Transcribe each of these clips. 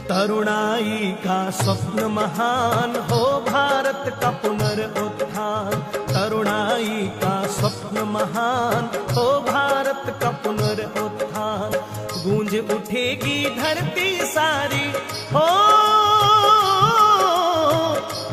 तरुणाई का स्वप्न महान हो भारत का पुनरुत्थान। तरुणाई का स्वप्न महान हो भारत का पुनरुत्थान। गूंज उठेगी धरती सारी हो,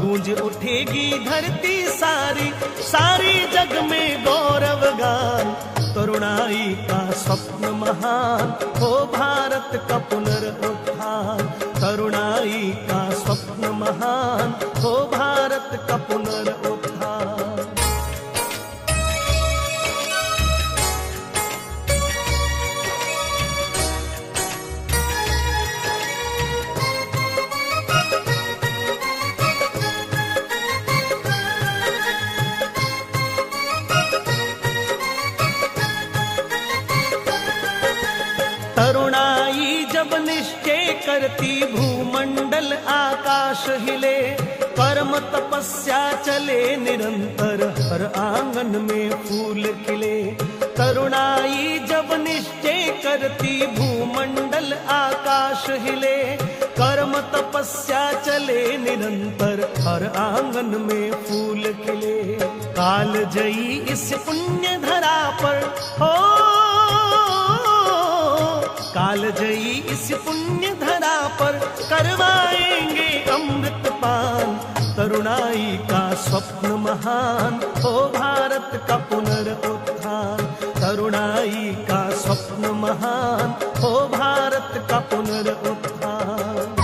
गूंज उठेगी धरती सारी, सारी जग में गौरव गान। तरुणाई का स्वप्न महान हो भारत का पुनरुत्थान। तरुणाई का स्वप्न महान हो भारत का पुनरुत्थान। तरुणाई जब निश्चय करती भूमंडल आकाश हिले। परम तपस्या चले निरंतर हर आंगन में फूल खिले। तरुणाई जब निश्चय करती भूमंडल आकाश हिले। कर्म तपस्या चले निरंतर हर आंगन में फूल खिले। काल जयी इस पुण्य धरा पर हो, काल जयी इस पुण्य धरा पर करवाएंगे अमृत पान। तरुणाई का स्वप्न महान हो भारत का पुनरुत्थान। तरुणाई का स्वप्न महान हो भारत का पुनरुत्थान।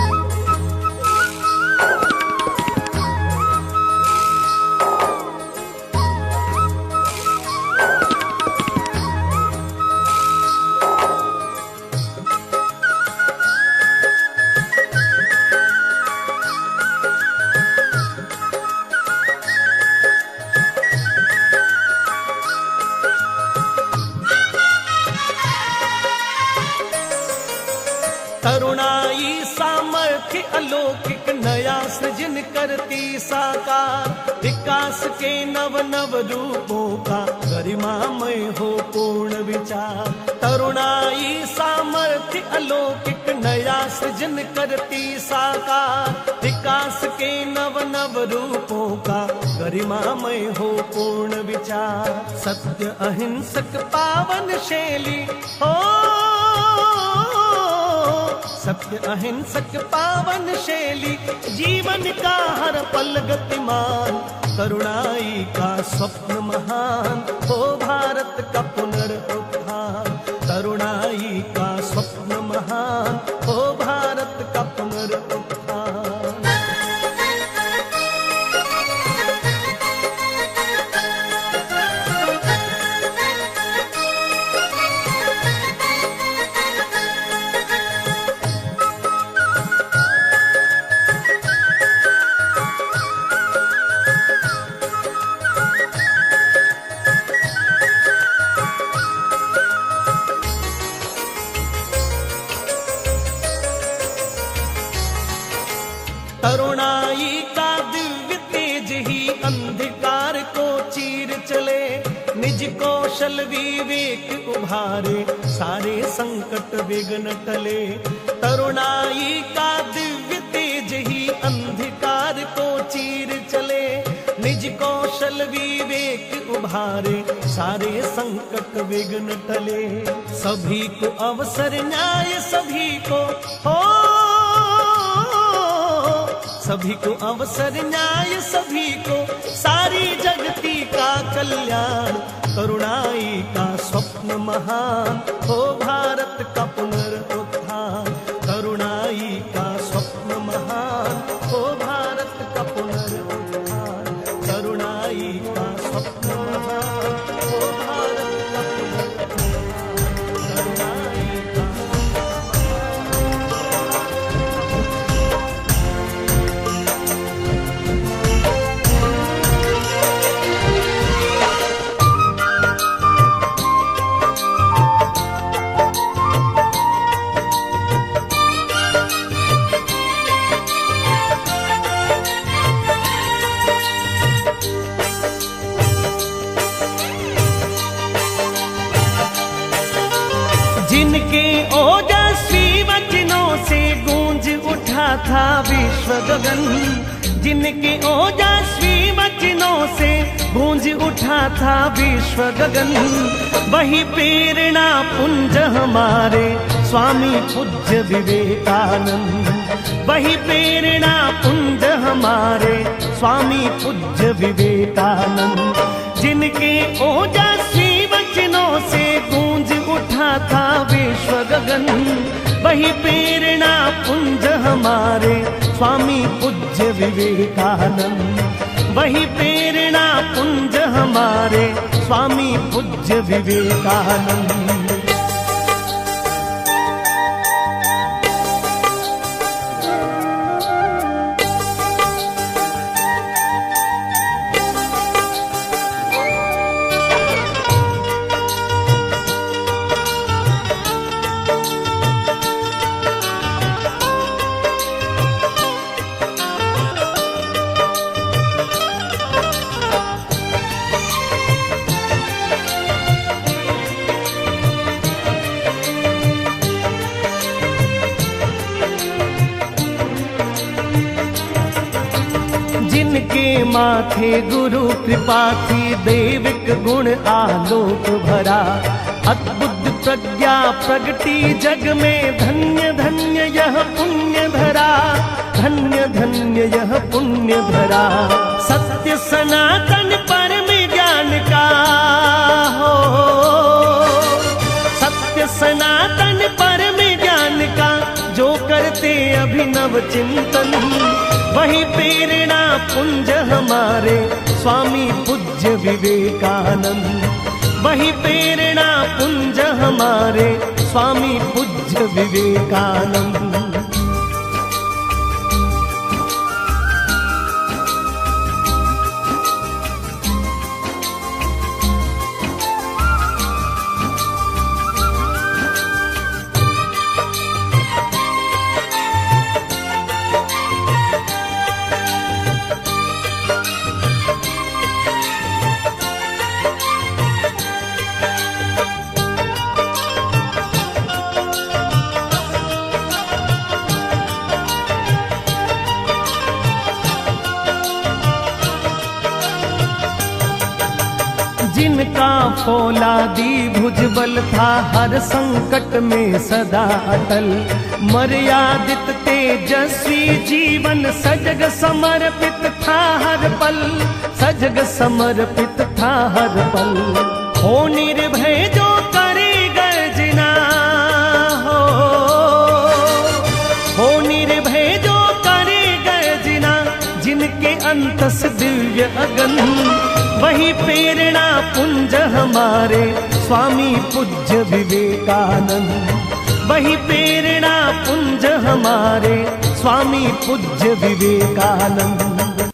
तरुणाई सामर्थ्य अलौकिक नया सृजन करती साकार। विकास के नव नव रूपों का गरिमामय हो पूर्ण विचार। तरुणाई सामर्थ्य अलौकिक नया सृजन करती साकार। विकास के नव नव रूपों का गरिमामय हो पूर्ण विचार। सत्य अहिंसक पावन शैली हो, सत्य अहिंसक पावन शैली जीवन का हर पल गतिमान। तरुणाई का स्वप्न महान हो भारत का पुनरुत्थान। तरुणाई का स्वप्न महान हो भारत का पुनरुत्थान। तरुणाई का दिव्य तेज ही अंधकार को चीर चले। निज कौशल विवेक उभारे सारे संकट विघ्न टले। तरुणाई का दिव्य तेज ही अंधकार को चीर चले। निज कौशल विवेक उभारे सारे संकट विघ्न टले। सभी को अवसर न्याय सभी को हो, सभी को अवसर न्याय सभी को सारी जगती का कल्याण। तरुणाई का स्वप्न महान हो भारत का पुनरुत्थान। तरुणाई का स्वप्न महान हो भारत का पुनरुत्थान। तरुणाई का स्वप्न महान हो भारत का पुनरुत्थान। तरुणाई का था विश्व गगन, जिनके ओजस्वी वचनों से गूंज उठा था विश्व गगन। वही प्रेरणा पुंज हमारे स्वामी पूज्य विवेकानंद, वही प्रेरणा पुंज हमारे स्वामी पूज्य विवेकानंद, जिनके ओजस्वी वचनों से गूंज उठा था विश्व गगन। वही प्रेरणा पुंज हमारे स्वामी पूज्य विवेकानंद, वही प्रेरणा पुंज हमारे स्वामी पूज्य विवेकानंद। जिनके माथे गुरु कृपा थी, दैविक गुण आलोक भरा, अद्भुत प्रज्ञा प्रगति जग में, धन्य धन्य यह पुण्य धरा, धन्य धन्य यह पुण्य धरा। सत्य सनातन परम ज्ञान का हो, सत्य सनातन परम ज्ञान का जो करते अभिनव चिंतन। वही प्रेरणा पुंज हमारे स्वामी पूज्य विवेकानंद, वही प्रेरणा पुंज हमारे स्वामी पूज्य विवेकानंद। जिनका फौलादी भुजबल था, हर संकट में सदा अटल, मर्यादित तेजस्वी जीवन सजग समर्पित था हर पल, सजग समर्पित था हर पल। हो निर्भय जो करे गर्जना, हो निर्भय जो करे गर्जना, जिनके अंतस दिव्य अगन। वही प्रेरणा पुंज हमारे स्वामी पूज्य विवेकानंद, वही प्रेरणा पुंज हमारे स्वामी पूज्य विवेकानंद।